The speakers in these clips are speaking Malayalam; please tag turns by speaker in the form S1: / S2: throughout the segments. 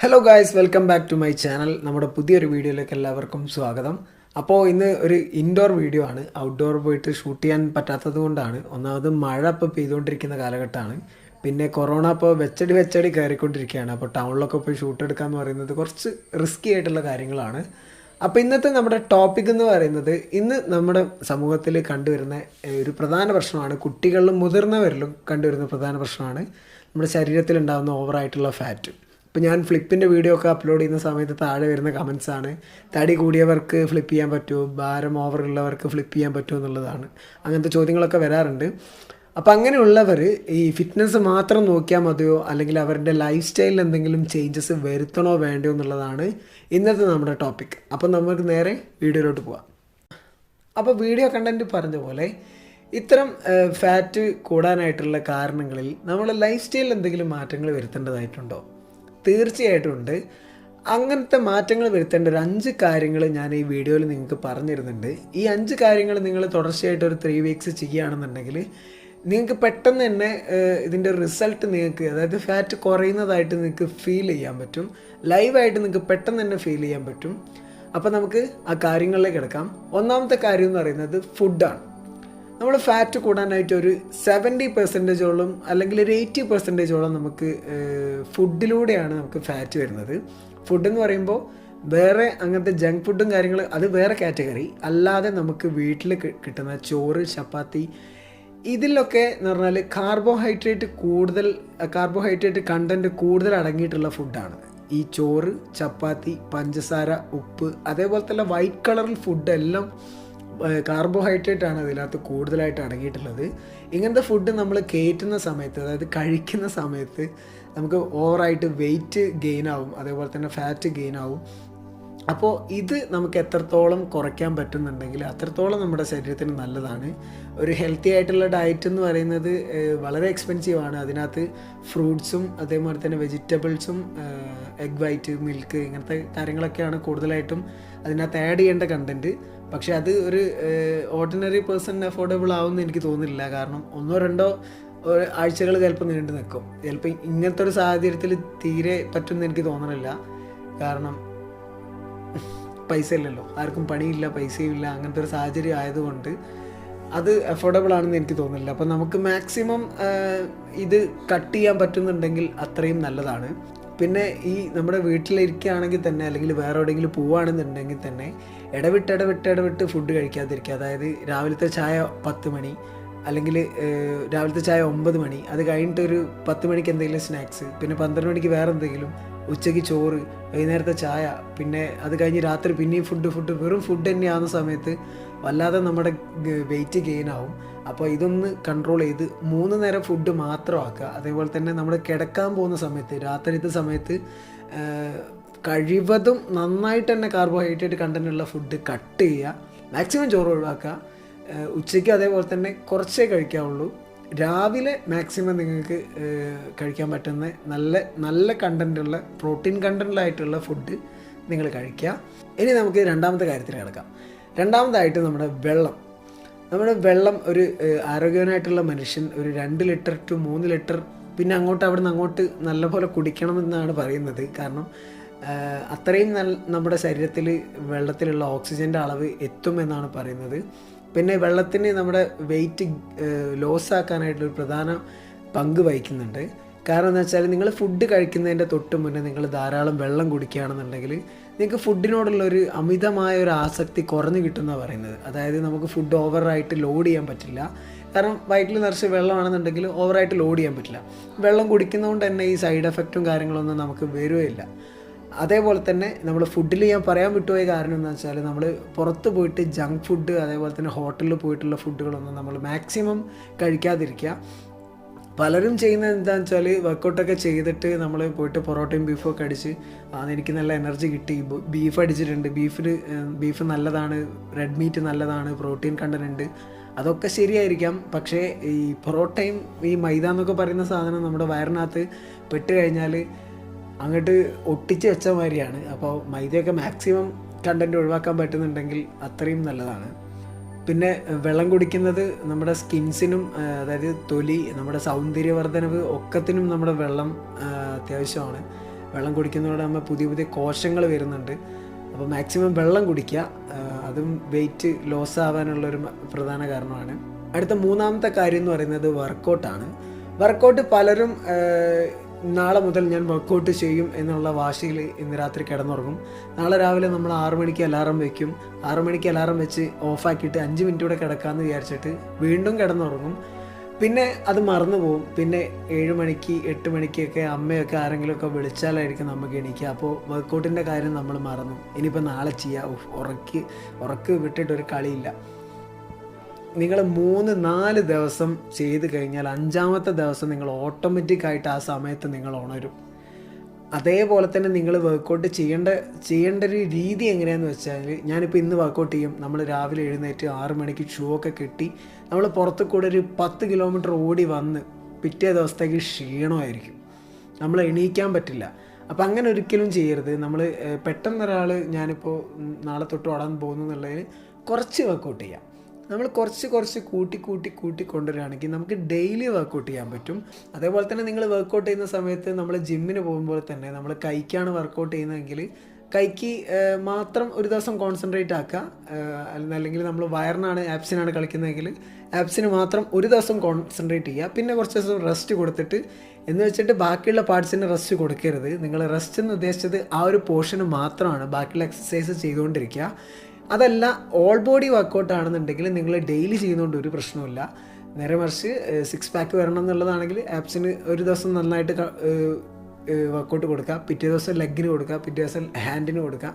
S1: Hello guys, welcome back to my channel. നമ്മുടെ പുതിയൊരു വീഡിയോയിലേക്ക് എല്ലാവർക്കും സ്വാഗതം. അപ്പോൾ ഇന്ന് ഒരു ഇൻഡോർ വീഡിയോ ആണ്. ഔട്ട്ഡോർ പോയിട്ട് ഷൂട്ട് ചെയ്യാൻ പറ്റാത്തത് കൊണ്ടാണ്. ഒന്നാമത് മഴ ഇപ്പോൾ പെയ്തുകൊണ്ടിരിക്കുന്ന കാലഘട്ടമാണ്. പിന്നെ കൊറോണ ഇപ്പോൾ വെച്ചടി കയറിക്കൊണ്ടിരിക്കുകയാണ്. അപ്പോൾ ടൗണിലൊക്കെ പോയി ഷൂട്ട് എടുക്കുക എന്ന് പറയുന്നത് കുറച്ച് റിസ്ക്കി ആയിട്ടുള്ള കാര്യങ്ങളാണ്. അപ്പോൾ ഇന്നത്തെ നമ്മുടെ ടോപ്പിക് എന്ന് പറയുന്നത്, ഇന്ന് നമ്മുടെ സമൂഹത്തിൽ കണ്ടുവരുന്ന ഒരു പ്രധാന പ്രശ്നമാണ്, കുട്ടികളിലും മുതിർന്നവരിലും കണ്ടുവരുന്ന പ്രധാന പ്രശ്നമാണ് നമ്മുടെ ശരീരത്തിലുണ്ടാകുന്ന ഓവറായിട്ടുള്ള ഫാറ്റ്. ഇപ്പോൾ ഞാൻ ഫ്ലിപ്പിൻ്റെ വീഡിയോ ഒക്കെ അപ്ലോഡ് ചെയ്യുന്ന സമയത്ത് താഴെ വരുന്ന കമൻസാണ്, തടി കൂടിയവർക്ക് ഫ്ലിപ്പ് ചെയ്യാൻ പറ്റുമോ, ഭാരം ഓവറുള്ളവർക്ക് ഫ്ലിപ്പ് ചെയ്യാൻ പറ്റുമോ എന്നുള്ളതാണ്. അങ്ങനത്തെ ചോദ്യങ്ങളൊക്കെ വരാറുണ്ട്. അപ്പോൾ അങ്ങനെയുള്ളവർ ഈ ഫിറ്റ്നസ് മാത്രം നോക്കിയാൽ മതിയോ, അല്ലെങ്കിൽ അവരുടെ ലൈഫ് സ്റ്റൈലിൽ എന്തെങ്കിലും ചേഞ്ചസ് വരുത്തണോ വേണ്ടയോ എന്നുള്ളതാണ് ഇന്നത്തെ നമ്മുടെ ടോപ്പിക്. അപ്പോൾ നമുക്ക് നേരെ വീഡിയോയിലോട്ട് പോവാം. അപ്പോൾ വീഡിയോ കണ്ടൻറ്റ് പറഞ്ഞ പോലെ ഇത്തരം ഫാറ്റ് കൂടാനായിട്ടുള്ള കാരണങ്ങളിൽ നമ്മുടെ ലൈഫ് സ്റ്റൈലിൽ എന്തെങ്കിലും മാറ്റങ്ങൾ വരുത്തേണ്ടതായിട്ടുണ്ടോ? തീർച്ചയായിട്ടും ഉണ്ട്. അങ്ങനത്തെ മാറ്റങ്ങൾ വരുത്തേണ്ട ഒരു 5 കാര്യങ്ങൾ ഞാൻ ഈ വീഡിയോയിൽ നിങ്ങൾക്ക് പറഞ്ഞിരുന്നുണ്ട്. ഈ 5 കാര്യങ്ങൾ നിങ്ങൾ തുടർച്ചയായിട്ട് ഒരു 3 വീക്സ് ചെയ്യുകയാണെന്നുണ്ടെങ്കിൽ നിങ്ങൾക്ക് പെട്ടെന്ന് തന്നെ ഇതിൻ്റെ റിസൾട്ട് നിങ്ങൾക്ക്, അതായത് ഫാറ്റ് കുറയുന്നതായിട്ട് നിങ്ങൾക്ക് ഫീൽ ചെയ്യാൻ പറ്റും. ലൈവായിട്ട് നിങ്ങൾക്ക് പെട്ടെന്ന് തന്നെ ഫീൽ ചെയ്യാൻ പറ്റും. അപ്പോൾ നമുക്ക് ആ കാര്യങ്ങളിലേക്ക് കിടക്കാം. ഒന്നാമത്തെ കാര്യം എന്ന് പറയുന്നത് ഫുഡാണ്. നമ്മൾ ഫാറ്റ് കൂടാനായിട്ട് ഒരു 70% അല്ലെങ്കിൽ ഒരു 80% നമുക്ക് ഫുഡിലൂടെയാണ് നമുക്ക് ഫാറ്റ് വരുന്നത്. ഫുഡ് എന്ന് പറയുമ്പോൾ വേറെ അങ്ങനത്തെ ജങ്ക് ഫുഡും കാര്യങ്ങൾ അത് വേറെ കാറ്റഗറി. അല്ലാതെ നമുക്ക് വീട്ടിൽ കിട്ടുന്ന ചോറ്, ചപ്പാത്തി, ഇതിലൊക്കെ എന്ന് പറഞ്ഞാൽ കാർബോഹൈഡ്രേറ്റ് കണ്ടൻറ്റ് കൂടുതൽ അടങ്ങിയിട്ടുള്ള ഫുഡാണ് ഈ ചോറ്, ചപ്പാത്തി, പഞ്ചസാര, ഉപ്പ്, അതേപോലത്തെ വൈറ്റ് കളറിൽ ഫുഡെല്ലാം കാർബോഹൈഡ്രേറ്റ് ആണ് അതിനകത്ത് കൂടുതലായിട്ട് അടങ്ങിയിട്ടുള്ളത്. ഇങ്ങനത്തെ ഫുഡ് നമ്മൾ കയറ്റുന്ന സമയത്ത്, അതായത് കഴിക്കുന്ന സമയത്ത് നമുക്ക് ഓവറായിട്ട് വെയിറ്റ് ഗെയിൻ ആവും, അതേപോലെ തന്നെ ഫാറ്റ് ഗെയിൻ ആവും. അപ്പോൾ ഇത് നമുക്ക് എത്രത്തോളം കുറയ്ക്കാൻ പറ്റുന്നുണ്ടെങ്കിൽ അത്രത്തോളം നമ്മുടെ ശരീരത്തിന് നല്ലതാണ്. ഒരു ഹെൽത്തി ആയിട്ടുള്ള ഡയറ്റ് എന്ന് പറയുന്നത് വളരെ എക്സ്പെൻസീവാണ്. അതിനകത്ത് ഫ്രൂട്ട്സും അതേപോലെ തന്നെ വെജിറ്റബിൾസും എഗ് വൈറ്റ്, മിൽക്ക്, ഇങ്ങനത്തെ കാര്യങ്ങളൊക്കെയാണ് കൂടുതലായിട്ടും അതിനകത്ത് ആഡ് ചെയ്യേണ്ട കണ്ടൻറ്റ്. പക്ഷേ അത് ഒരു ഓർഡിനറി പേഴ്സണിന് അഫോർഡബിൾ ആവുമെന്ന് എനിക്ക് തോന്നുന്നില്ല. കാരണം 1-2 ആഴ്ചകൾ ചിലപ്പോൾ നീണ്ടു നിൽക്കും. ചിലപ്പോൾ ഇങ്ങനത്തെ ഒരു സാഹചര്യത്തിൽ തീരെ പറ്റുമെന്ന് എനിക്ക് തോന്നണില്ല. കാരണം പൈസ ഇല്ലല്ലോ, ആർക്കും പണിയില്ല, പൈസയും ഇല്ല. അങ്ങനത്തെ ഒരു സാഹചര്യം ആയതുകൊണ്ട് അത് അഫോർഡബിൾ ആണെന്ന് എനിക്ക് തോന്നുന്നില്ല. അപ്പോൾ നമുക്ക് മാക്സിമം ഇത് കട്ട് ചെയ്യാൻ പറ്റുന്നുണ്ടെങ്കിൽ അത്രയും നല്ലതാണ്. പിന്നെ ഈ നമ്മുടെ വീട്ടിലിരിക്കുകയാണെങ്കിൽ തന്നെ, അല്ലെങ്കിൽ വേറെ എവിടെയെങ്കിലും പോവുകയാണെന്നുണ്ടെങ്കിൽ തന്നെ ഇടവിട്ട് ഫുഡ് കഴിക്കാതിരിക്കുക. അതായത് രാവിലത്തെ ചായ 10 മണി, അല്ലെങ്കിൽ രാവിലത്തെ ചായ 9 മണി, അത് കഴിഞ്ഞിട്ടൊരു 10 മണിക്ക് എന്തെങ്കിലും സ്നാക്സ്, പിന്നെ 12 മണിക്ക് വേറെ എന്തെങ്കിലും, ഉച്ചയ്ക്ക് ചോറ്, വൈകുന്നേരത്തെ ചായ, പിന്നെ അത് കഴിഞ്ഞ് രാത്രി പിന്നെയും ഫുഡ് വെറും ഫുഡ് തന്നെയാകുന്ന സമയത്ത് വല്ലാതെ നമ്മുടെ വെയിറ്റ് ഗെയിൻ ആവും. അപ്പോൾ ഇതൊന്ന് കൺട്രോൾ ചെയ്ത് 3 നേരം ഫുഡ് മാത്രം ആക്കുക. അതേപോലെ തന്നെ നമ്മൾ കിടക്കാൻ പോകുന്ന സമയത്ത്, രാത്രിത്തെ സമയത്ത് കഴിവതും നന്നായിട്ട് തന്നെ കാർബോഹൈഡ്രേറ്റ് കണ്ടൻറ്റുള്ള ഫുഡ് കട്ട് ചെയ്യുക. മാക്സിമം ചോറ് ഒഴിവാക്കുക. ഉച്ചയ്ക്ക് അതേപോലെ തന്നെ കുറച്ചേ കഴിക്കാവുള്ളൂ. രാവിലെ മാക്സിമം നിങ്ങൾക്ക് കഴിക്കാൻ പറ്റുന്ന നല്ല കണ്ടൻറ്റുള്ള, പ്രോട്ടീൻ കണ്ടൻറ്റിലായിട്ടുള്ള ഫുഡ് നിങ്ങൾ കഴിക്കുക. ഇനി നമുക്ക് രണ്ടാമത്തെ കാര്യത്തിൽ കിടക്കാം. രണ്ടാമതായിട്ട് നമ്മുടെ വെള്ളം ഒരു ആരോഗ്യവാനായിട്ടുള്ള മനുഷ്യൻ ഒരു 2 ലിറ്റർ ടു 3 ലിറ്റർ, പിന്നെ അവിടുന്ന് അങ്ങോട്ട് നല്ലപോലെ കുടിക്കണമെന്നാണ് പറയുന്നത്. കാരണം അത്രയും നമ്മുടെ ശരീരത്തിൽ വെള്ളത്തിലുള്ള ഓക്സിജൻ്റെ അളവ് എത്തുമെന്നാണ് പറയുന്നത്. പിന്നെ വെള്ളത്തിന് നമ്മുടെ വെയിറ്റ് ലോസ് ആക്കാനായിട്ടൊരു പ്രധാന പങ്ക് വഹിക്കുന്നുണ്ട്. കാരണം എന്താ വെച്ചാൽ, നിങ്ങൾ ഫുഡ് കഴിക്കുന്നതിൻ്റെ തൊട്ട് മുന്നേ നിങ്ങൾ ധാരാളം വെള്ളം കുടിക്കുകയാണെന്നുണ്ടെങ്കിൽ നിങ്ങൾക്ക് ഫുഡിനോടുള്ളൊരു അമിതമായ ഒരു ആസക്തി കുറഞ്ഞു കിട്ടുമെന്നാണ് പറയുന്നത്. അതായത് നമുക്ക് ഫുഡ് ഓവറായിട്ട് ലോഡ് ചെയ്യാൻ പറ്റില്ല. കാരണം വയറ്റിൽ നിറച്ച് വെള്ളമാണെന്നുണ്ടെങ്കിൽ ഓവറായിട്ട് ലോഡ് ചെയ്യാൻ പറ്റില്ല. വെള്ളം കുടിക്കുന്നതുകൊണ്ട് തന്നെ ഈ സൈഡ് എഫക്റ്റും കാര്യങ്ങളൊന്നും നമുക്ക് വരുകയില്ല. അതേപോലെ തന്നെ നമ്മൾ ഫുഡിൽ ഞാൻ പറയാൻ വിട്ടുപോയ കാരണം എന്താ വെച്ചാൽ, നമ്മൾ പുറത്ത് പോയിട്ട് ജങ്ക് ഫുഡ്, അതേപോലെ തന്നെ ഹോട്ടലിൽ പോയിട്ടുള്ള ഫുഡുകളൊന്നും നമ്മൾ മാക്സിമം കഴിക്കാതിരിക്കുക. പലരും ചെയ്യുന്നത് എന്താണെന്ന് വെച്ചാൽ, വർക്കൗട്ടൊക്കെ ചെയ്തിട്ട് നമ്മൾ പോയിട്ട് പൊറോട്ടയും ബീഫും ഒക്കെ അടിച്ച് എനിക്ക് നല്ല എനർജി കിട്ടി, ബീഫ് അടിച്ചിട്ടുണ്ട്, ബീഫ് നല്ലതാണ്, റെഡ് മീറ്റ് നല്ലതാണ്, പ്രോട്ടീൻ കണ്ടന്റ് ഉണ്ട്, അതൊക്കെ ശരിയായിരിക്കാം. പക്ഷേ ഈ പൊറോട്ടയും ഈ മൈദ എന്നൊക്കെ പറയുന്ന സാധനം നമ്മുടെ വയറിനകത്ത് പെട്ട് കഴിഞ്ഞാൽ അങ്ങോട്ട് ഒട്ടിച്ച് വെച്ച മാതിരിയാണ്. അപ്പോൾ മൈദയൊക്കെ മാക്സിമം കണ്ടൻറ്റ് ഒഴിവാക്കാൻ പറ്റുന്നുണ്ടെങ്കിൽ അത്രയും നല്ലതാണ്. പിന്നെ വെള്ളം കുടിക്കുന്നത് നമ്മുടെ സ്കിൻസിനും, അതായത് തൊലി, നമ്മുടെ സൗന്ദര്യവർദ്ധനവ് ഒക്കത്തിനും നമ്മുടെ വെള്ളം അത്യാവശ്യമാണ്. വെള്ളം കുടിക്കുന്നതോടെ നമ്മൾ പുതിയ പുതിയ കോശങ്ങൾ വരുന്നുണ്ട്. അപ്പോൾ മാക്സിമം വെള്ളം കുടിക്കുക, അതും വെയിറ്റ് ലോസ് ആവാനുള്ളൊരു പ്രധാന കാരണമാണ്. അടുത്ത മൂന്നാമത്തെ കാര്യം എന്ന് പറയുന്നത് വർക്കൗട്ടാണ്. വർക്കൗട്ട് പലരും നാളെ മുതൽ ഞാൻ വർക്കൗട്ട് ചെയ്യും എന്നുള്ള വാശിയിൽ ഇന്ന് രാത്രി കിടന്നുറങ്ങും. നാളെ രാവിലെ നമ്മൾ 6 മണിക്ക് അലാറം വയ്ക്കും. 6 മണിക്ക് അലാറം വെച്ച് ഓഫാക്കിയിട്ട് 5 മിനിറ്റ് കൂടെ കിടക്കാമെന്ന് വിചാരിച്ചിട്ട് വീണ്ടും കിടന്നുറങ്ങും. പിന്നെ അത് മറന്നു പോകും. പിന്നെ 7 മണിക്ക് 8 മണിക്കൊക്കെ അമ്മയൊക്കെ ആരെങ്കിലുമൊക്കെ വിളിച്ചാലായിരിക്കും നമുക്ക് എണീക്കുക. അപ്പോൾ വർക്കൗട്ടിൻ്റെ കാര്യം നമ്മൾ മറന്നു. ഇനിയിപ്പോൾ നാളെ ചെയ്യാം. ഉറക്ക് വിട്ടിട്ടൊരു കളിയില്ല. നിങ്ങൾ 3-4 ദിവസം ചെയ്ത് കഴിഞ്ഞാൽ 5-ാമത്തെ ദിവസം നിങ്ങൾ ഓട്ടോമാറ്റിക്കായിട്ട് ആ സമയത്ത് നിങ്ങൾ ഉണരും. അതേപോലെ തന്നെ നിങ്ങൾ വർക്കൗട്ട് ചെയ്യേണ്ട ഒരു രീതി എങ്ങനെയാണെന്ന് വെച്ചാൽ, ഞാനിപ്പോൾ ഇന്ന് വർക്കൗട്ട് ചെയ്യും. നമ്മൾ രാവിലെ എഴുന്നേറ്റ് 6 മണിക്ക് ഷൂ ഒക്കെ കെട്ടി നമ്മൾ പുറത്ത് കൂടെ ഒരു 10 കിലോമീറ്റർ ഓടി വന്ന് പിറ്റേ ദിവസത്തേക്ക് ക്ഷീണമായിരിക്കും, നമ്മൾ എണീക്കാൻ പറ്റില്ല. അപ്പോൾ അങ്ങനെ ഒരിക്കലും ചെയ്യരുത്. നമ്മൾ പെട്ടെന്നൊരാൾ ഞാനിപ്പോൾ നാളെ തൊട്ട് ഓടാൻ പോകുന്നു എന്നുള്ളതിന് കുറച്ച് വർക്കൗട്ട് ചെയ്യാം. നമ്മൾ കുറച്ച് കൂട്ടി കൊണ്ടുവരികയാണെങ്കിൽ നമുക്ക് ഡെയിലി വർക്കൗട്ട് ചെയ്യാൻ പറ്റും. അതേപോലെ തന്നെ നിങ്ങൾ വർക്കൗട്ട് ചെയ്യുന്ന സമയത്ത് നമ്മൾ ജിമ്മിന് പോകുമ്പോൾ തന്നെ നമ്മൾ കൈക്കാണ് വർക്കൗട്ട് ചെയ്യുന്നതെങ്കിൽ കൈക്ക് മാത്രം ഒരു ദിവസം കോൺസെൻട്രേറ്റ് ആക്കുക. അല്ലെങ്കിൽ നമ്മൾ വയറിനാണ് ആപ്സിനാണ് കളിക്കുന്നതെങ്കിൽ ആപ്സിന് മാത്രം ഒരു ദിവസം കോൺസെൻട്രേറ്റ് ചെയ്യുക. പിന്നെ കുറച്ച് ദിവസം റെസ്റ്റ് കൊടുത്തിട്ട് എന്ന് വെച്ചിട്ട് ബാക്കിയുള്ള പാർട്സിന് റെസ്റ്റ് കൊടുക്കരുത്. നിങ്ങൾ റെസ്റ്റ് എന്ന് ഉദ്ദേശിച്ചത് ആ ഒരു പോർഷന് മാത്രമാണ്. ബാക്കിയുള്ള എക്സസൈസ് ചെയ്തുകൊണ്ടിരിക്കുക. അതല്ല ഓൾ ബോഡി വർക്കൗട്ട് ആണെന്നുണ്ടെങ്കിൽ നിങ്ങൾ ഡെയിലി ചെയ്യുന്നതുകൊണ്ട് ഒരു പ്രശ്നമില്ല. നേരെ മറിച്ച് 6 പാക്ക് വരണം എന്നുള്ളതാണെങ്കിൽ ആപ്സിന് ഒരു ദിവസം നന്നായിട്ട് വർക്കൗട്ട് കൊടുക്കുക, പിറ്റേ ദിവസം ലെഗിന് കൊടുക്കുക, പിറ്റേ ദിവസം ഹാൻഡിന് കൊടുക്കുക.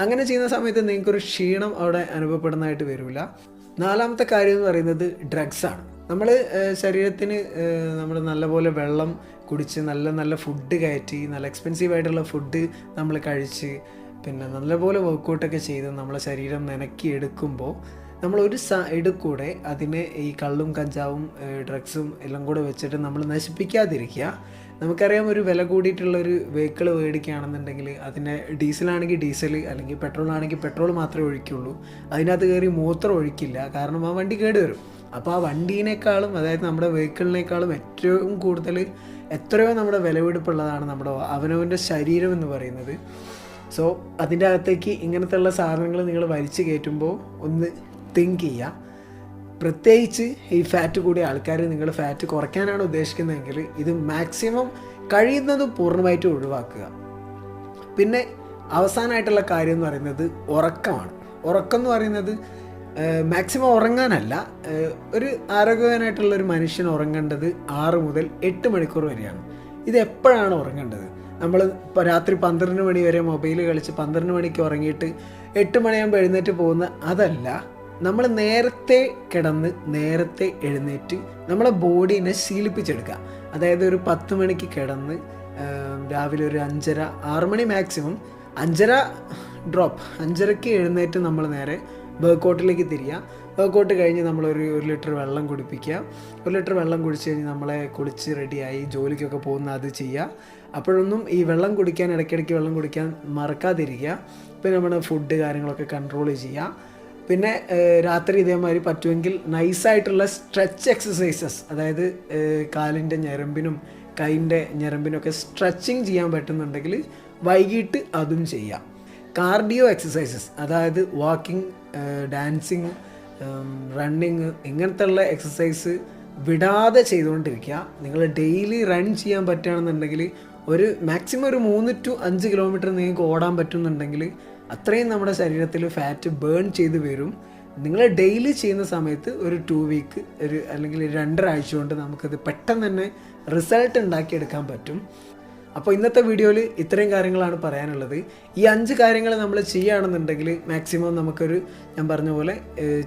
S1: അങ്ങനെ ചെയ്യുന്ന സമയത്ത് നിങ്ങൾക്കൊരു ക്ഷീണം അവിടെ അനുഭവപ്പെടുന്നതായിട്ട് വരില്ല. 4-ാമത്തെ കാര്യം എന്ന് പറയുന്നത് ഡ്രഗ്സാണ്. നമ്മൾ ശരീരത്തിന് നമ്മൾ നല്ലപോലെ വെള്ളം കുടിച്ച് നല്ല ഫുഡ് കയറ്റി നല്ല എക്സ്പെൻസീവായിട്ടുള്ള ഫുഡ് നമ്മൾ കഴിച്ച് പിന്നെ നല്ലപോലെ വർക്കൗട്ടൊക്കെ ചെയ്ത് നമ്മളെ ശരീരം നനക്കി എടുക്കുമ്പോൾ നമ്മൾ ഒരു സൈഡിൽ കൂടെ അതിനെ ഈ കള്ളും കഞ്ചാവും ഡ്രഗ്സും എല്ലാം കൂടെ വെച്ചിട്ട് നമ്മൾ നശിപ്പിക്കാതിരിക്കുക. നമുക്കറിയാം, ഒരു വില കൂടിയിട്ടുള്ളൊരു വെഹിക്കിൾ മേടിക്കുകയാണെന്നുണ്ടെങ്കിൽ അതിൻ്റെ ഡീസലാണെങ്കിൽ ഡീസൽ, അല്ലെങ്കിൽ പെട്രോൾ ആണെങ്കിൽ പെട്രോൾ മാത്രമേ ഒഴിക്കുള്ളൂ. അതിനകത്ത് കയറി മൂത്രം ഒഴിക്കില്ല, കാരണം ആ വണ്ടി കേടുവരും. അപ്പോൾ ആ വണ്ടീനേക്കാളും, അതായത് നമ്മുടെ വെഹിക്കിളിനേക്കാളും ഏറ്റവും കൂടുതൽ എത്രയോ നമ്മുടെ വിലപിടിപ്പുള്ളതാണ് നമ്മുടെ അവനവൻ്റെ ശരീരം എന്ന് പറയുന്നത്. സോ അതിൻ്റെ അകത്തേക്ക് ഇങ്ങനത്തെ ഉള്ള സാധനങ്ങൾ നിങ്ങൾ വലിച്ചു കയറ്റുമ്പോൾ ഒന്ന് തിങ്ക് ചെയ്യുക. പ്രത്യേകിച്ച് ഈ ഫാറ്റ് കൂടിയ ആൾക്കാർ, നിങ്ങൾ ഫാറ്റ് കുറയ്ക്കാനാണ് ഉദ്ദേശിക്കുന്നതെങ്കിൽ ഇത് മാക്സിമം കഴിയുന്നതും പൂർണ്ണമായിട്ട് ഒഴിവാക്കുക. പിന്നെ അവസാനമായിട്ടുള്ള കാര്യം എന്ന് പറയുന്നത് ഉറക്കമാണ്. ഉറക്കം എന്ന് പറയുന്നത് മാക്സിമം ഉറങ്ങാനല്ല, ഒരു ആരോഗ്യവാനായിട്ടുള്ളൊരു മനുഷ്യൻ ഉറങ്ങേണ്ടത് 6 മുതൽ 8 മണിക്കൂർ വരെയാണ്. ഇത് എപ്പോഴാണ് ഉറങ്ങേണ്ടത്? നമ്മൾ ഇപ്പോൾ രാത്രി 12 മണി വരെ മൊബൈൽ കളിച്ച് 12 മണിക്ക് ഉറങ്ങിയിട്ട് 8 മണിയാകുമ്പോൾ എഴുന്നേറ്റ് പോകുന്ന അതല്ല. നമ്മൾ നേരത്തെ കിടന്ന് നേരത്തെ എഴുന്നേറ്റ് നമ്മളെ ബോഡീനെ ശീലിപ്പിച്ചെടുക്കുക. അതായത് ഒരു 10 മണിക്ക് കിടന്ന് രാവിലെ ഒരു 5:30 6 മണി മാക്സിമം 5:30 ഡ്രോപ്പ് 5:30ക്ക് എഴുന്നേറ്റ് നമ്മൾ നേരെ വർക്കൗട്ടിലേക്ക് തിരിയുക. വർക്കൗട്ട് കഴിഞ്ഞ് നമ്മളൊരു 1 ലിറ്റർ വെള്ളം കുടിപ്പിക്കുക. 1 ലിറ്റർ വെള്ളം കുടിച്ച് കഴിഞ്ഞ് നമ്മളെ കുളിച്ച് റെഡിയായി ജോലിക്കൊക്കെ പോകുന്ന അത് ചെയ്യുക. അപ്പോഴൊന്നും ഈ വെള്ളം കുടിക്കാൻ, ഇടയ്ക്കിടയ്ക്ക് വെള്ളം കുടിക്കാൻ മറക്കാതിരിക്കുക. പിന്നെ നമ്മുടെ ഫുഡ് കാര്യങ്ങളൊക്കെ കൺട്രോൾ ചെയ്യുക. പിന്നെ രാത്രി ഇതേമാതിരി പറ്റുമെങ്കിൽ നൈസായിട്ടുള്ള സ്ട്രെച്ച് എക്സസൈസസ്, അതായത് കാലിൻ്റെ ഞരമ്പിനും കൈൻ്റെ ഞരമ്പിനൊക്കെ സ്ട്രെച്ചിങ് ചെയ്യാൻ പറ്റുന്നുണ്ടെങ്കിൽ വൈകിട്ട് അതും ചെയ്യാം. കാർഡിയോ എക്സസൈസസ്, അതായത് വാക്കിംഗ്, ഡാൻസിങ്, റണ്ണിങ്, ഇങ്ങനത്തെ ഉള്ള എക്സസൈസ് വിടാതെ ചെയ്തുകൊണ്ടിരിക്കുക. നിങ്ങൾ ഡെയിലി റൺ ചെയ്യാൻ പറ്റുകയാണെന്നുണ്ടെങ്കിൽ ഒരു മാക്സിമം ഒരു 3 to 5 കിലോമീറ്റർ നിങ്ങൾക്ക് ഓടാൻ പറ്റുന്നുണ്ടെങ്കിൽ അത്രയും നമ്മുടെ ശരീരത്തിൽ ഫാറ്റ് ബേൺ ചെയ്ത് വരും. നിങ്ങൾ ഡെയിലി ചെയ്യുന്ന സമയത്ത് ഒരു 2 വീക്ക് അല്ലെങ്കിൽ 2.5 ആഴ്ച കൊണ്ട് നമുക്കത് പെട്ടെന്ന് തന്നെ റിസൾട്ട് ഉണ്ടാക്കിയെടുക്കാൻ പറ്റും. അപ്പോൾ ഇന്നത്തെ വീഡിയോയിൽ ഇത്രയും കാര്യങ്ങളാണ് പറയാനുള്ളത്. ഈ 5 കാര്യങ്ങൾ നമ്മൾ ചെയ്യുകയാണെന്നുണ്ടെങ്കിൽ മാക്സിമം നമുക്കൊരു, ഞാൻ പറഞ്ഞ പോലെ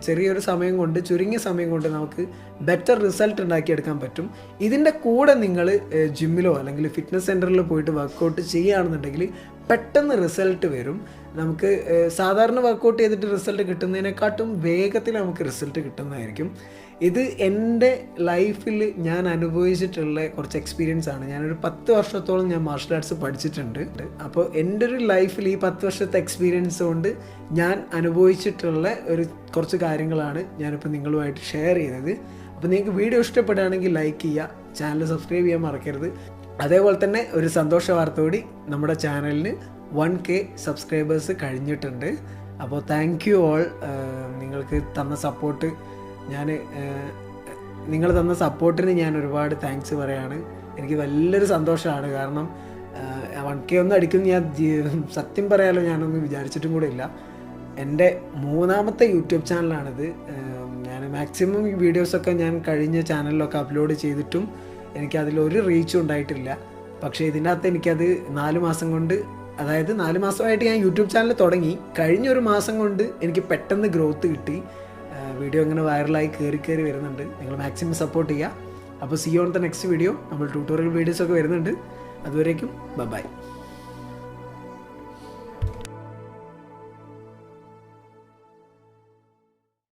S1: ചെറിയൊരു സമയം കൊണ്ട്, ചുരുങ്ങിയ സമയം കൊണ്ട് നമുക്ക് ബെറ്റർ റിസൾട്ട് ഉണ്ടാക്കിയെടുക്കാൻ പറ്റും. ഇതിൻ്റെ കൂടെ നിങ്ങൾ ജിമ്മിലോ അല്ലെങ്കിൽ ഫിറ്റ്നസ് സെൻറ്ററിൽ പോയിട്ട് വർക്കൗട്ട് ചെയ്യുകയാണെന്നുണ്ടെങ്കിൽ പെട്ടെന്ന് റിസൾട്ട് വരും. നമുക്ക് സാധാരണ വർക്കൗട്ട് ചെയ്തിട്ട് റിസൾട്ട് കിട്ടുന്നതിനെക്കാട്ടും വേഗത്തിൽ നമുക്ക് റിസൾട്ട് കിട്ടുന്നതായിരിക്കും. ഇത് എൻ്റെ ലൈഫിൽ ഞാൻ അനുഭവിച്ചിട്ടുള്ള കുറച്ച് എക്സ്പീരിയൻസ് ആണ്. ഞാനൊരു 10 വർഷത്തോളം ഞാൻ മാർഷൽ ആർട്സ് പഠിച്ചിട്ടുണ്ട്. അപ്പോൾ എൻ്റെ ഒരു ലൈഫിൽ ഈ 10 വർഷത്തെ എക്സ്പീരിയൻസ് കൊണ്ട് ഞാൻ അനുഭവിച്ചിട്ടുള്ള കുറച്ച് കാര്യങ്ങളാണ് ഞാനിപ്പോൾ നിങ്ങളുമായിട്ട് ഷെയർ ചെയ്തത്. അപ്പോൾ നിങ്ങൾക്ക് വീഡിയോ ഇഷ്ടപ്പെടുകയാണെങ്കിൽ ലൈക്ക് ചെയ്യുക, ചാനൽ സബ്സ്ക്രൈബ് ചെയ്യാൻ മറക്കരുത്. അതേപോലെ തന്നെ ഒരു സന്തോഷ വാർത്ത കൂടി, നമ്മുടെ ചാനലിന് 1K സബ്സ്ക്രൈബേഴ്സ് കഴിഞ്ഞിട്ടുണ്ട്. അപ്പോൾ താങ്ക് യു ഓൾ. നിങ്ങൾക്ക് തന്ന സപ്പോർട്ട് നിങ്ങൾ തന്ന സപ്പോർട്ടിന് ഞാൻ ഒരുപാട് താങ്ക്സ് പറയാണ്. എനിക്ക് വലിയൊരു സന്തോഷമാണ്. കാരണം 1K ഒന്നും അടിക്കും ഞാൻ സത്യം പറയാലോ ഞാനൊന്നും വിചാരിച്ചിട്ടും കൂടെ ഇല്ല. എൻ്റെ 3ാമത്തെ യൂട്യൂബ് ചാനലാണിത്. ഞാൻ മാക്സിമം ഈ വീഡിയോസൊക്കെ ഞാൻ കഴിഞ്ഞ ചാനലിലൊക്കെ അപ്ലോഡ് ചെയ്തിട്ടും എനിക്കതിലൊരു റീച്ചും ഉണ്ടായിട്ടില്ല. പക്ഷേ ഇതിനകത്ത് എനിക്കത് 4 മാസം കൊണ്ട്, അതായത് 4 മാസമായിട്ട് ഞാൻ യൂട്യൂബ് ചാനൽ തുടങ്ങി, കഴിഞ്ഞൊരു മാസം കൊണ്ട് എനിക്ക് പെട്ടെന്ന് ഗ്രോത്ത് കിട്ടി. വീഡിയോ ഇങ്ങനെ വൈറലായി കയറി വരുന്നുണ്ട്. നിങ്ങൾ മാക്സിമം സപ്പോർട്ട് ചെയ്യുക. അപ്പോൾ see on the next video. നമ്മൾ ട്യൂട്ടോറിയൽ വീഡിയോസൊക്കെ വരുന്നുണ്ട്. അതുവരേക്കും ബൈ.